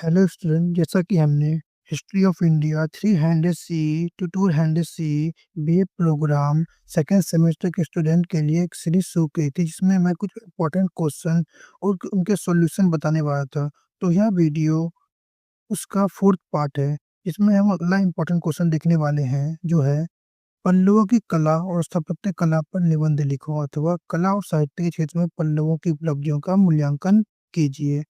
Hello student, जैसा कि हमने history of India 300 C to 200 C BA programme second semester के स्टूडेंट के लिए एक सीरीज शुरू की थी, जिसमें मैं कुछ इंपॉर्टेंट क्वेश्चन और उनके सॉल्यूशन बताने वाला था। तो यह वीडियो उसका फोर्थ पार्ट है, जिसमें हम अगला इंपॉर्टेंट क्वेश्चन देखने वाले हैं, जो है पल्लवों की कला और स्थापत्य कला पर निबंध लिखो अथवा कला और साहित्य के क्षेत्र में पल्लवों की उपलब्धियों का मूल्यांकन कीजिए।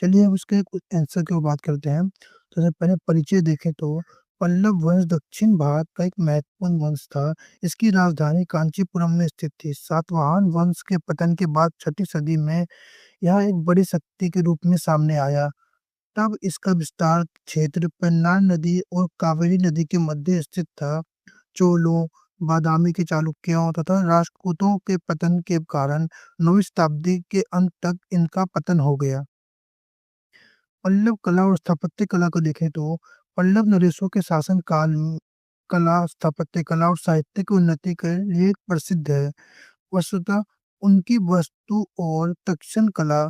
चलिए अब उसके कुछ आंसर की ओर बात करते हैं। तो सबसे पहले परिचय देखें तो पल्लव वंश दक्षिण भारत का एक महत्वपूर्ण वंश था। इसकी राजधानी कांचीपुरम में स्थित थी। सातवाहन वंश के पतन के बाद 6ठी सदी में यह एक बड़ी शक्ति के रूप में सामने आया। तब इसका विस्तार क्षेत्र पेन्नार नदी और कावेरी नदी के मध्य स्थित था। चोलों, बादामी के चालुक्यों तथा राष्ट्रकूटों के पतन के कारण 9वीं शताब्दी के अंत तक इनका पतन हो गया। पल्लव कला और स्थापत्य कला को देखें तो पल्लव नरेशों के शासन काल में कला, स्थापत्य कला और साहित्य की उन्नति के लिए प्रसिद्ध है। वस्तुतः उनकी वस्तु और दक्षिण कला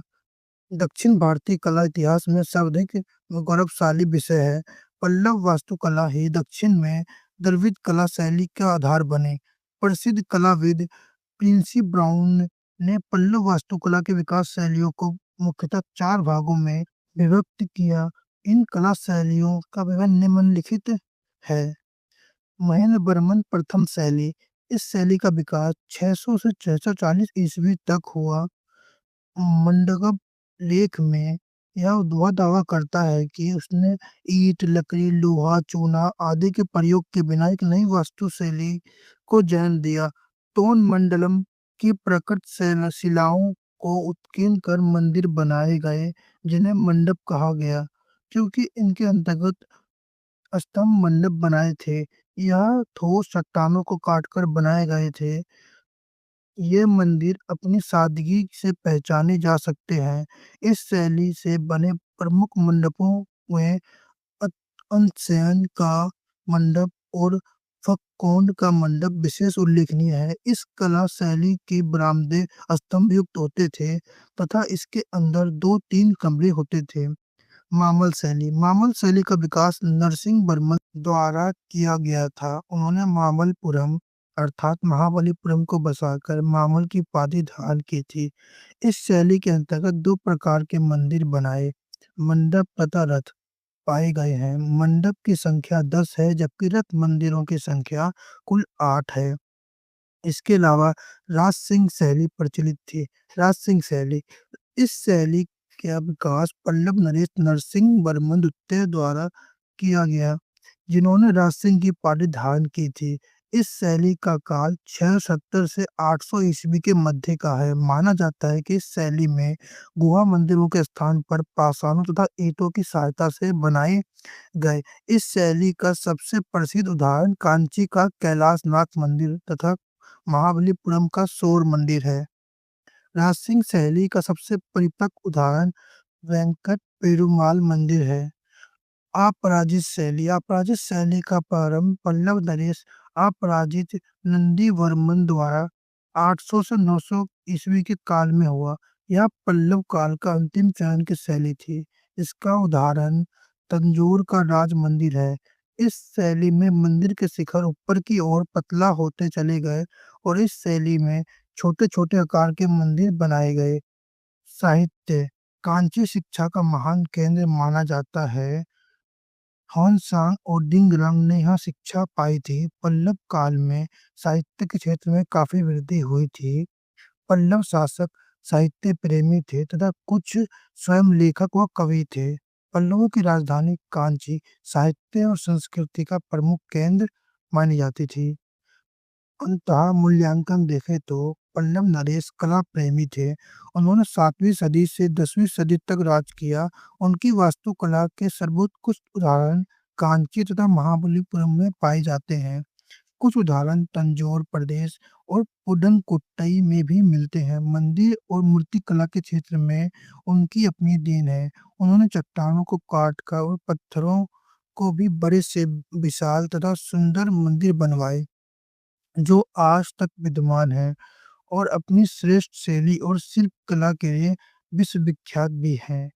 दक्षिण भारतीय कला इतिहास में सर्वाधिक गौरवशाली विषय है। पल्लव वास्तुकला ही दक्षिण में द्रविड़ कला शैली का आधार बने। प्रसिद्ध कलाविद प्रिंसी ब्राउन ने पल्लव वास्तुकला के विकास शैलियों को मुख्यतः 4 भागों में विभक्त किया। इन कला शैलियों का विवरण निम्नलिखित है। महेंद्र वर्मन प्रथम शैली। इस शैली का विकास 600 से 640 ईस्वी तक हुआ। मंडगम लेख में यह दावा करता है कि उसने ईंट, लकड़ी, लोहा, चूना आदि के प्रयोग के बिना एक नई वास्तुशैली को जन्म दिया। तोन मंडलम की प्रकट शिलाओं को उत्कीर्ण कर मंदिर बनाए गए, जिन्हें मंडप कहा गया, क्योंकि इनके अंतर्गत स्तंभ मंडप बनाए थे। यह ठोस चट्टानों को काटकर बनाए गए थे। ये मंदिर अपनी सादगी से पहचाने जा सकते हैं। इस शैली से बने प्रमुख मंडपों में अनशयन का मंडप और फक्कोंड का मंडप विशेष उल्लेखनीय है। इस कला शैली के बरामदे स्तंभ युक्त होते थे तथा इसके अंदर 2-3 कमरे होते थे। मामल शैली का विकास नरसिंह वर्मन द्वारा किया गया था। उन्होंने मामल्लपुरम अर्थात महाबलीपुरम को बसाकर मामल की उपाधि धारण की थी। इस शैली के अंतर्गत 2 प्रकार के मंदिर बनाए, मंडप तथा रथ, पाए गए हैं। मंडप की संख्या 10 है, जबकि रथ मंदिरों की संख्या कुल 8 है। इसके अलावा राज सिंह शैली प्रचलित थी। राज सिंह शैली इस शैली का विकास पल्लव नरेश नरसिंह वर्मन द्वितीय द्वारा किया गया, जिन्होंने राज सिंह की उपाधि धारण की थी। इस शैली का काल 670 से 800 ईस्वी के मध्य का है। माना जाता है कि इस शैली में गुहा मंदिरों के स्थान पर पाषाणों तथा ईंटों की सहायता से बनाए गए। इस शैली का सबसे प्रसिद्ध उदाहरण कांची का कैलाशनाथ मंदिर तथा महाबलीपुरम का शोर मंदिर है। राजसिंह शैली का सबसे परिपक्व उदाहरण वेंकट पेरुमाल मंदिर है। अपराजित शैली का प्रारंभ पल्लव नरेश अपराजित नंदीवर्मन द्वारा 800 से 900 ईस्वी के काल में हुआ। यह पल्लव काल का अंतिम चरण की शैली थी। इसका उदाहरण तंजौर का राज मंदिर है। इस शैली में मंदिर के शिखर ऊपर की ओर पतला होते चले गए और इस शैली में छोटे छोटे आकार के मंदिर बनाए गए। साहित्य कांची शिक्षा का महान केंद्र माना जाता है। ह्वेनसांग और डिंगरंग ने यहाँ शिक्षा पाई थी। पल्लव काल में साहित्य के क्षेत्र में काफी वृद्धि हुई थी। पल्लव शासक साहित्य प्रेमी थे तथा कुछ स्वयं लेखक व कवि थे। पल्लवों की राजधानी कांची साहित्य और संस्कृति का प्रमुख केंद्र मानी जाती थी। अंततः मूल्यांकन देखें तो पल्लव नरेश कला प्रेमी थे। उन्होंने 7वीं सदी से 10वीं सदी तक राज किया। उनकी वास्तुकला के सर्वोत्कृष्ट उदाहरण कांची तथा महाबलीपुरम में पाए जाते हैं। कुछ उदाहरण तंजौर प्रदेश और पुडुक्कोट्टई में भी मिलते हैं। मंदिर और मूर्तिकला के क्षेत्र में उनकी अपनी देन है। उन्होंने चट्टानों को काटकर और पत्थरों को भी बड़े से विशाल तथा सुंदर मंदिर बनवाए, जो आज तक विद्यमान है और अपनी श्रेष्ठ शैली और शिल्प कला के लिए विश्वविख्यात भी हैं।